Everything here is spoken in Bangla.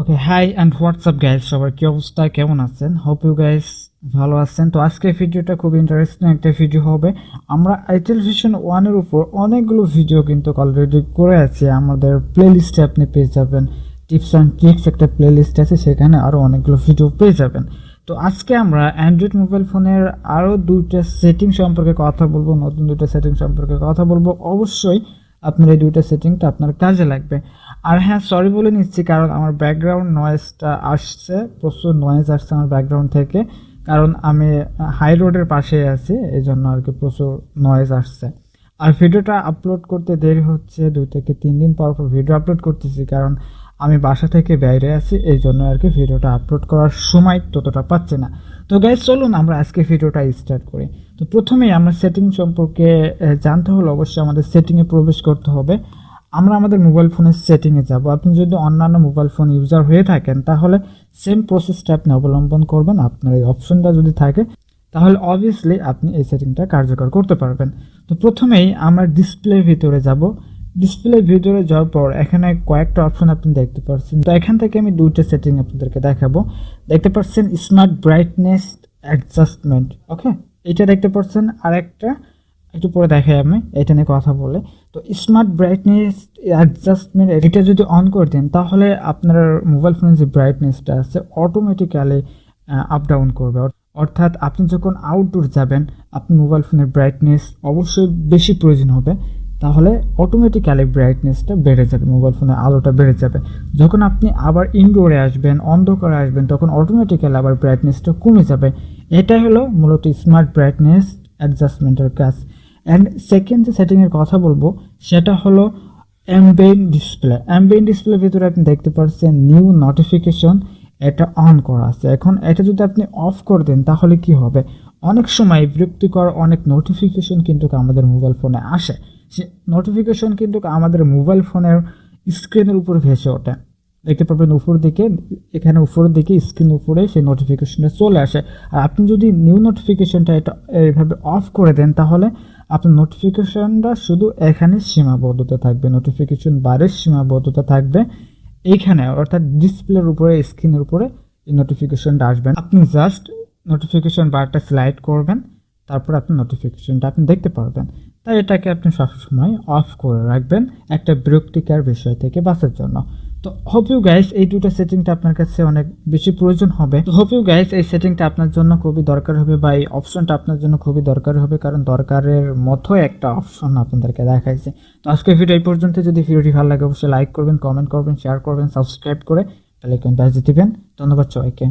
Okay, hi and WhatsApp guys, সবার কি অবস্থা, কেমন আছেন? হোপ ইউ গাইজ ভালো আছেন। তো আজকের ভিডিওটা খুব ইন্টারেস্টিং একটা ভিডিও হবে। আমরা আইটেল ভিশন 1 এর উপর অনেকগুলো ভিডিও কিন্তু অলরেডি করে আছি, আমাদের প্লে লিস্টে আপনি পেয়ে যাবেন। টিপস অ্যান্ড ট্রিক্স একটা প্লে লিস্ট আছে, সেখানে আরও অনেকগুলো ভিডিও পেয়ে যাবেন। তো আজকে আমরা অ্যান্ড্রয়েড মোবাইল ফোনের আরও দুইটা সেটিং সম্পর্কে কথা বলবো, নতুন দুইটা সেটিং সম্পর্কে কথা বলবো। অবশ্যই আপনার এই দুইটা সেটিংটা আপনার কাজে লাগবে। আর হ্যাঁ, সরি বলে নিচ্ছি, কারণ আমার ব্যাকগ্রাউন্ড নয়েজটা আসছে, প্রচুর নয়েজ আসছে আমার ব্যাকগ্রাউন্ড থেকে, কারণ আমি হাই রোডের পাশে আছি, এই জন্য আর কি প্রচুর নয়েজ আসছে। আর ভিডিওটা আপলোড করতে দেরি হচ্ছে, 2 থেকে 3 দিন পর পর ভিডিও আপলোড করতেছি, কারণ আমি বাসা থেকে বাইরে আছি, এই জন্য আর কি ভিডিওটা আপলোড করার সময় ততটা পাচ্ছি না। তো গাইজ, চলুন আমরা আজকে ভিডিওটা স্টার্ট করি। তো প্রথমেই আমরা সেটিং সম্পর্কে জানতে হলে অবশ্যই আমাদের সেটিংয়ে প্রবেশ করতে হবে। আমরা আমাদের মোবাইল ফোনের সেটিংয়ে যাব। আপনি যদি অন্যান্য মোবাইল ফোন ইউজার হয়ে থাকেন, তাহলে সেম প্রসেসটা আপনি অবলম্বন করবেন। আপনার এই অপশনটা যদি থাকে, তাহলে অবভিয়াসলি আপনি এই সেটিংটা কার্যকর করতে পারবেন। তো প্রথমেই আমরা ডিসপ্লের ভিতরে যাব। ডিসপ্লের ভিতরে যাওয়ার পর এখানে কয়েকটা অপশন আপনি দেখতে পাচ্ছেন। তো এখান থেকে আমি দুইটা সেটিং আপনাদেরকে দেখাবো। দেখতে পাচ্ছেন স্মার্ট ব্রাইটনেস অ্যাডজাস্টমেন্ট, ওকে, এটা দেখতে পাচ্ছেন। আর একটা একটু পরে দেখাই আমি এটা নিয়ে কথা বলে। তো স্মার্ট ব্রাইটনেস অ্যাডজাস্টমেন্ট, এটা যদি অন করে দেন, তাহলে আপনার মোবাইল ফোনের যে ব্রাইটনেসটা আছে অটোমেটিক্যালি আপ ডাউন করবে। অর্থাৎ আপনি যখন আউটডোর যাবেন, আপনি মোবাইল ফোনের ব্রাইটনেস অবশ্যই বেশি প্রয়োজন হবে, তাহলে অটোমেটিক্যালি ব্রাইটনেসটা বেড়ে যাবে, মোবাইল ফোনের আলোটা বেড়ে যাবে। যখন আপনি আবার ইনডোরে আসবেন, অন্ধকারে আসবেন, তখন অটোমেটিক্যালি আবার ব্রাইটনেসটা কমে যাবে। এটাই হলো মূলত স্মার্ট ব্রাইটনেস অ্যাডজাস্টমেন্টের কাজ। অ্যান্ড সেকেন্ড যে সেটিংয়ের কথা বলবো, সেটা হলো অ্যাম্বিয়েন্ট ডিসপ্লে। অ্যাম্বিয়েন্ট ডিসপ্লের ভিতরে আপনি দেখতে পাচ্ছেন নিউ নোটিফিকেশন, এটা অন করা আছে। এখন এটা যদি আপনি অফ করে দেন, তাহলে কি হবে? অনেক সময় বিরক্তিকর অনেক নোটিফিকেশন কিন্তু আমাদের মোবাইল ফোনে আসে। সে নোটিফিকেশন কিন্তু আমাদের মোবাইল ফোনের স্ক্রিনের উপর ভেসে ওঠে। দেখতে পাবেন উপর দিকে, এখানে উপরের দিকে স্ক্রিন উপরে সেই নোটিফিকেশনটা চলে আসে। আর আপনি যদি নিউ নোটিফিকেশনটা এটা এইভাবে অফ করে দেন, তাহলে আপনার নোটিফিকেশনটা শুধু এখানে সীমাবদ্ধতা থাকবে, নোটিফিকেশন বারের সীমাবদ্ধতা থাকবে এইখানে, অর্থাৎ ডিসপ্লের উপরে, স্ক্রিনের উপরে এই নোটিফিকেশনটা আসবেন। আপনি জাস্ট নোটিফিকেশন বারটা স্লাইড করবেন, তারপর আপনি নোটিফিকেশনটা আপনি দেখতে পারবেন। তাই এটাকে আপনি সবসময় অফ করে রাখবেন, একটা বিরক্তিকর বিষয় থেকে বাঁচার জন্য। তো হোপ ইউ গাইস এই দুটো সেটিংটা আপনার কাছে অনেক বেশি প্রয়োজন হবে। তো হোপ ইউ গাইস এই সেটিংটা আপনার জন্য খুবই দরকার হবে, বা এই অপশনটা আপনার জন্য খুবই দরকার হবে, কারণ দরকারের মতো একটা অপশন আপনাদেরকে দেখাইছে। তো আজকের ভিডিও এই পর্যন্ত। যদি ভিডিওটি ভালো লাগে অবশ্যই লাইক করবেন, কমেন্ট করবেন, শেয়ার করবেন, সাবস্ক্রাইব করে বেল আইকন বাজিয়ে দিবেন। ধন্যবাদ সবাইকে।